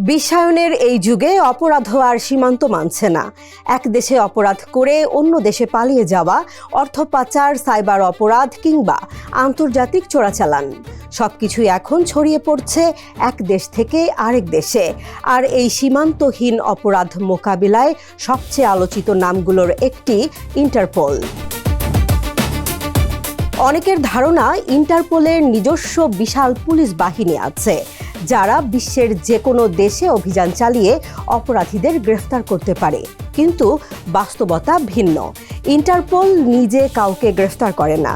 বিশ্বায়নের এই যুগে অপরাধ আর সীমান্ত মানছে না। এক দেশে অপরাধ করে অন্য দেশে পালিয়ে যাওয়া, অর্থ পাচার, সাইবার অপরাধ কিংবা আন্তর্জাতিক চোরাচালান সবকিছুই এখন ছড়িয়ে পড়ছে এক দেশ থেকে আরেক দেশে। আর এই সীমান্তহীন অপরাধ মোকাবিলায় সবচেয়ে আলোচিত নামগুলোর একটি ইন্টারপোল। অনেকের ধারণা ইন্টারপোলের নিজস্ব বিশাল পুলিশ বাহিনী আছে, যারা বিশ্বের যে কোনো দেশে অভিযান চালিয়ে অপরাধীদের গ্রেফতার করতে পারে। কিন্তু বাস্তবতা ভিন্ন। ইন্টারপোল নিজে কাউকে গ্রেফতার করে না।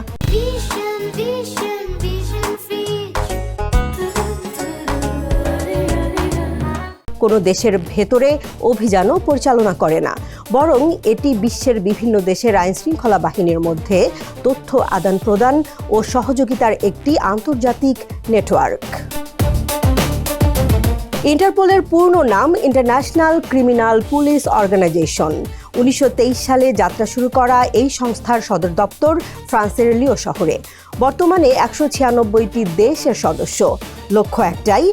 কোনো দেশের ভেতরে অভিযানও পরিচালনা করে না, বরং এটি বিশ্বের বিভিন্ন দেশের আইনশৃঙ্খলা বাহিনীর মধ্যে তথ্য আদান প্রদান ও সহযোগিতার একটি আন্তর্জাতিক নেটওয়ার্ক। ইন্টারপোলের পূর্ণ নাম ইন্টারন্যাশনাল ক্রিমিনাল পুলিশ অর্গানাইজেশন। 1923 সালে যাত্রা শুরু করা এই সংস্থার সদর দপ্তর ফ্রান্সের লিও শহরে। বর্তমানে 196টি দেশের সদস্য। লক্ষ্য একটাই,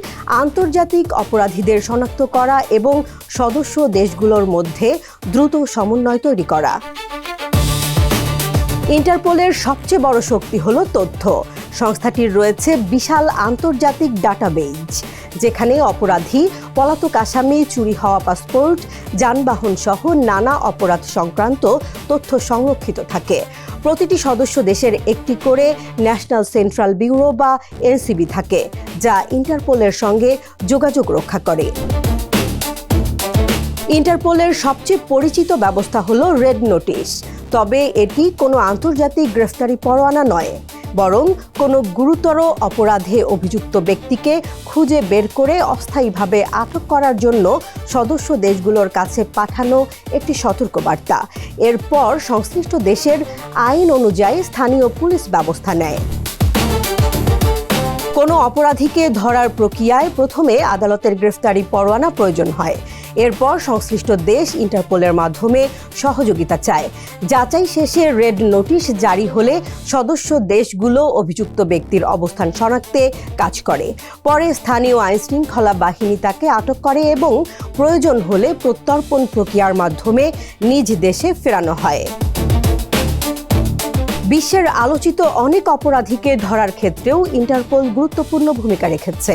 আন্তর্জাতিক অপরাধীদের শনাক্ত করা এবং সদস্য দেশগুলোর মধ্যে দ্রুত সমন্বয় তৈরি করা। ইন্টারপোলের সবচেয়ে বড় শক্তি হলো তথ্য। সংস্থাটির রয়েছে বিশাল আন্তর্জাতিক ডাটাবেজ, যেখানে অপরাধী, পলাতক আসামি, চুরি হওয়া পাসপোর্ট, যানবাহন সহ নানা অপরাধ সংক্রান্ত তথ্য সংরক্ষিত থাকে। প্রতিটি সদস্য দেশের একটি করে ন্যাশনাল সেন্ট্রাল ব্যুরো বা এনসিবি থাকে, যা ইন্টারপোলের সঙ্গে যোগাযোগ রক্ষা করে। ইন্টারপোলের সবচেয়ে পরিচিত ব্যবস্থা হলো রেড নোটিশ। তবে এটি কোনো আন্তর্জাতিক গ্রেফতারি পরোয়ানা নয়, বরং কোনো গুরুতর অপরাধে অভিযুক্ত ব্যক্তিকে খুঁজে বের করে অস্থায়ীভাবে আটক করার জন্য সদস্য দেশগুলোর কাছে পাঠানো একটি সতর্কবার্তা। এরপর সংশ্লিষ্ট দেশের আইন অনুযায়ী স্থানীয় পুলিশ ব্যবস্থা নেয়। কোনো অপরাধীকে ধরার প্রক্রিয়ায় প্রথমে আদালতের গ্রেফতারি পরোয়ানা প্রয়োজন হয়। এরপর সংশ্লিষ্ট দেশ ইন্টারপোলের মাধ্যমে সহযোগিতা চায়। যাচাই শেষে রেড নোটিশ জারি হলে সদস্য দেশগুলো অভিযুক্ত ব্যক্তির অবস্থান শনাক্তে কাজ করে। পরে স্থানীয় আইনশৃঙ্খলা বাহিনী তাকে আটক করে এবং প্রয়োজন হলে প্রত্যর্পণ প্রক্রিয়ার মাধ্যমে নিজ দেশে ফেরানো হয়। বিশ্বের আলোচিত অনেক অপরাধীকে ধরার ক্ষেত্রেও ইন্টারপোল গুরুত্বপূর্ণ ভূমিকা রেখেছে।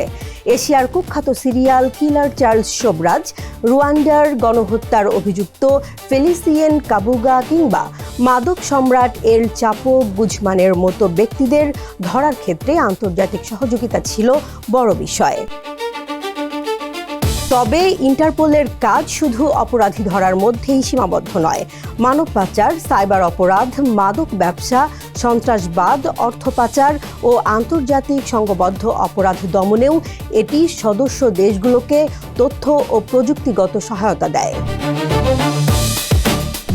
এশিয়ার কুখ্যাত সিরিয়াল কিলার চার্লস শোবরাজ, রুয়ান্ডার গণহত্যার অভিযুক্ত ফেলিসিয়েন কাবুগা কিংবা মাদক সম্রাট এল চাপো গুজমানের মতো ব্যক্তিদের ধরার ক্ষেত্রে আন্তর্জাতিক সহযোগিতা ছিল বড় বিষয়। তবে ইন্টারপোলের কাজ শুধু অপরাধী ধরার মধ্যেই সীমাবদ্ধ নয়। মানব পাচার, সাইবার অপরাধ, মাদক ব্যবসা, সন্ত্রাসবাদ, অর্থ পাচার ও আন্তর্জাতিক সংঘবদ্ধ অপরাধ দমনেও এটি সদস্য দেশগুলোকে তথ্য ও প্রযুক্তিগত সহায়তা দেয়।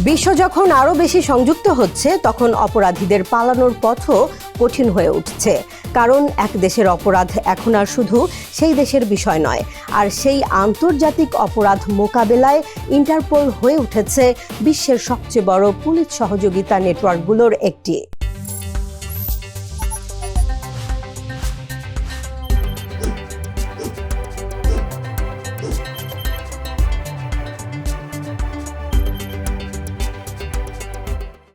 বিশ্ব যখন আরও বেশি সংযুক্ত হচ্ছে, তখন অপরাধীদের পালানোর পথও কঠিন হয়ে উঠছে। কারণ এক দেশের অপরাধ এখন আর শুধু সেই দেশের বিষয় নয়, আর সেই আন্তর্জাতিক অপরাধ মোকাবেলায় ইন্টারপোল হয়ে উঠেছে বিশ্বের সবচেয়ে বড় পুলিশ সহযোগিতা নেটওয়ার্কগুলোর একটি।